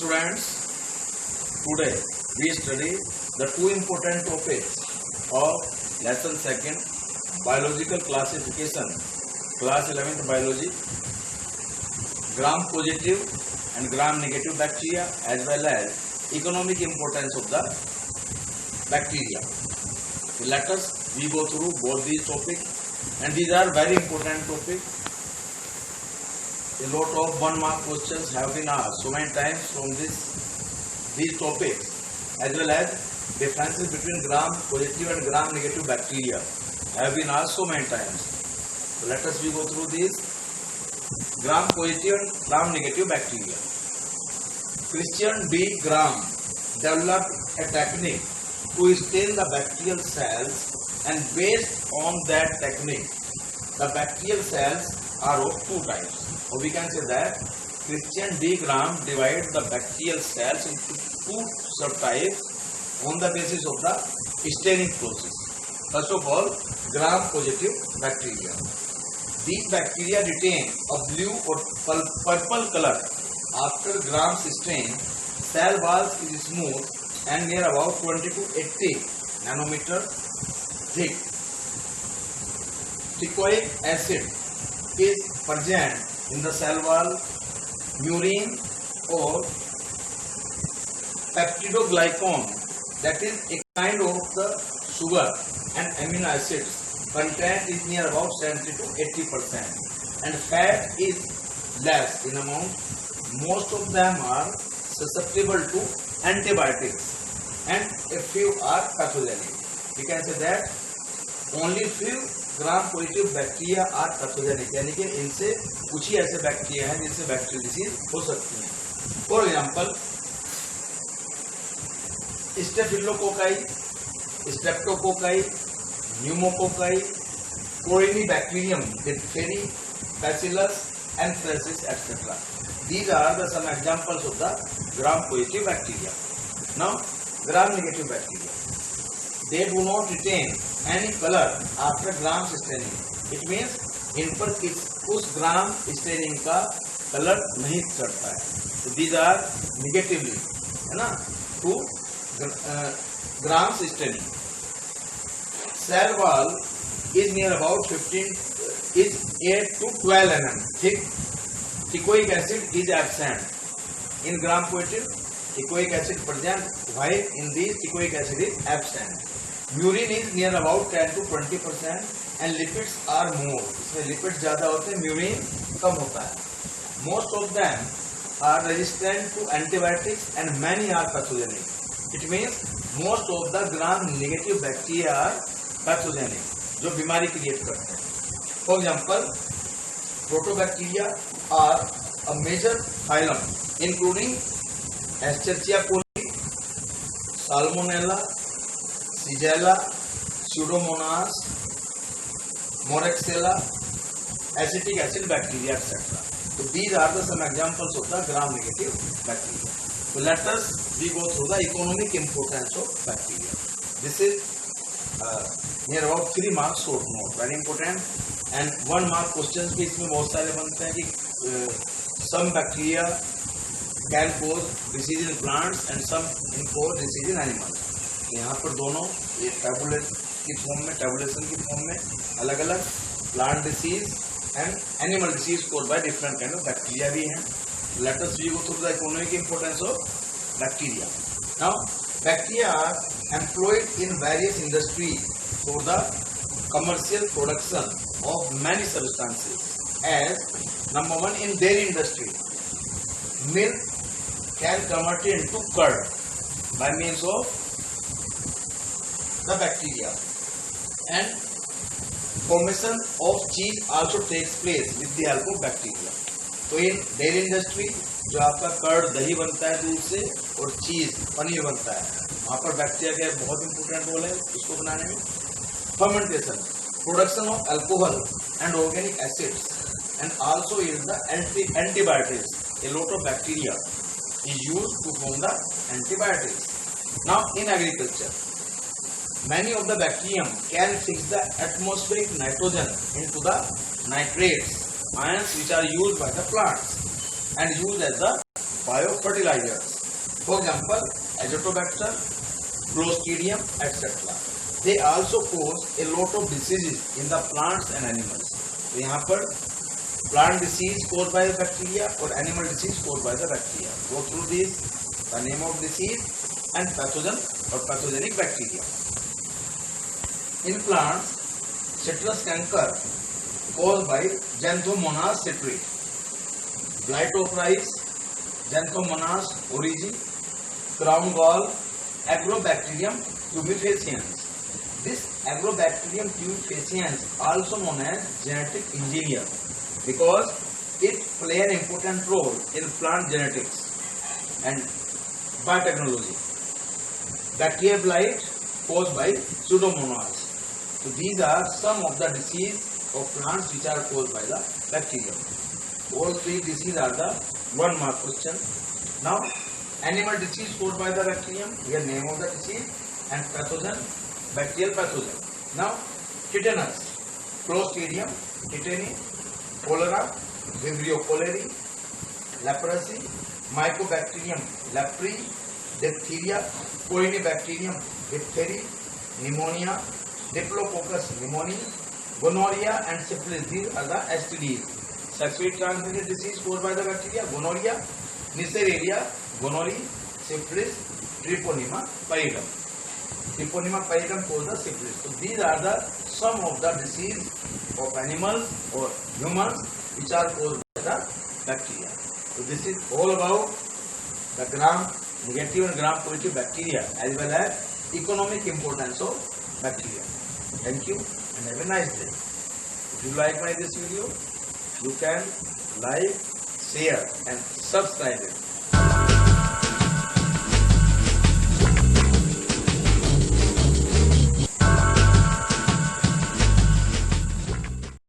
students, today we study the two important topics of lesson 2nd, biological classification, class 11th biology, gram positive and gram negative bacteria, as well as economic importance of the bacteria. So let us we go through both these topics, and these are very important topics. A lot of 1 mark questions have been asked so many times from these topics, as well as differences between gram positive and gram negative bacteria have been asked so many times. So let us we go through these. Gram positive and gram negative bacteria. Christian B. Gram developed a technique to stain the bacterial cells, and based on that technique, the bacterial cells are of two types. Or we can say that Christian D. Gram divided the bacterial cells into two subtypes on the basis of the staining process. First of all, gram positive bacteria. These bacteria retain a blue or purple color after gram stain. Cell walls is smooth and near about 20 to 80 nanometer thick. Teichoic acid is present in the cell wall. Murine or peptidoglycan, that is a kind of the sugar and amino acids, content is near about 70 to 80%, and fat is less in amount. Most of them are susceptible to antibiotics and a few are pathogenic. We can say that only few gram positive bacteria are pathogenic, यानी कि इनसे कुछ ही ऐसे bacteria हैं जिनसे bacterial disease हो सकती हैं. For example, staphylococci, streptococci, pneumococci, corynebacterium, diphtheriae, bacillus, anthracis, etc. These are the some examples of the gram-positive bacteria. Now, gram-negative bacteria. They do not retain any color after gram staining. It means इन पर उस gram staining का colour नहीं चढ़ता है. तो these are negatively, है ना, to gram staining. Cell wall is near about 8 to 12 mm thick. Teichoic acid is absent in gram positive. Teichoic acid present, while in these teichoic acid is absent. Urine is near about 10 to 20% and lipids are more. इसमें lipids ज़्यादा होते हैं, urine कम होता है. Most of them are resistant to antibiotics and many are pathogenic. It means most of the gram-negative bacteria are pathogenic, जो बीमारी create करते हैं. For example, Proteobacteria are a major phylum, including Escherichia coli, Salmonella, Shigella, Pseudomonas, Moraxella, acetic acid bacteria, etc. So these are the some examples of the gram-negative bacteria. So let us we go through the economic importance of bacteria. This is near about 3 marks short note, very important. And 1 mark questions भी इसमें बहुत सारे बनते हैं कि some bacteria can cause disease in plants and some can cause disease in animals. यहाँ पर दोनों ये टेबुलेट की फॉर्म में, टेबुलेशन की फॉर्म में अलग अलग plant disease and animal disease caused by different kind of bacteria भी हैं. Let us we go through the economic importance of bacteria. Now bacteria are employed in various industries for the commercial production of many substances. As number 1, in dairy industry, milk can convert into curd by means of the bacteria, and formation of cheese also takes place with the help of bacteria. तो in dairy industry जो आपका curd दही बनता है दूध से और चीज पनीर बनता है, वहाँ पर बैक्टीरिया का बहुत इंपॉर्टेंट रोल है उसको बनाने में. Fermentation, production of alcohol and organic acids, and also is the antibiotics. A lot of bacteria is used to form the antibiotics. Now in agriculture, many of the bacterium can fix the atmospheric nitrogen into the nitrates, ions which are used by the plants and used as the biofertilizers. For example, Azotobacter, Clostridium, etc. They also cause a lot of diseases in the plants and animals. तो यहाँ पर plant disease caused by the bacteria or animal disease caused by the bacteria. Go through these, the name of disease and pathogen or pathogenic bacteria. In plants, citrus canker caused by Xanthomonas citrate, blight of rice, Xanthomonas origin, crown gall, Agrobacterium tumefaciens. This Agrobacterium tumefaciens also known as genetic engineer because it play an important role in plant genetics and biotechnology. Bacterial blight caused by Pseudomonas. So these are some of the disease of plants which are caused by the bacterium. All three diseases are the 1 mark question. Now, animal disease caused by the bacterium, here name of the disease, and pathogen, bacterial pathogen. Now, tetanus, Clostridium tetani, cholera, Vibrio cholerae, leprosy, Mycobacterium leprae, diphtheria, Corynebacterium diphtheria, pneumonia, Diplococcus pneumoniae, gonorrhea and syphilis. These are the STDs. Sexually transmitted disease caused by the bacteria, gonorrhea, Neisseria, gonorrhea, syphilis, Treponema pallidum. Treponema pallidum causes the syphilis. So these are the some of the disease of animals or humans which are caused by the bacteria. So this is all about the gram negative and gram positive bacteria as well as economic importance of bacteria. Thank you and have a nice day. If you like this video, you can like, share and subscribe it.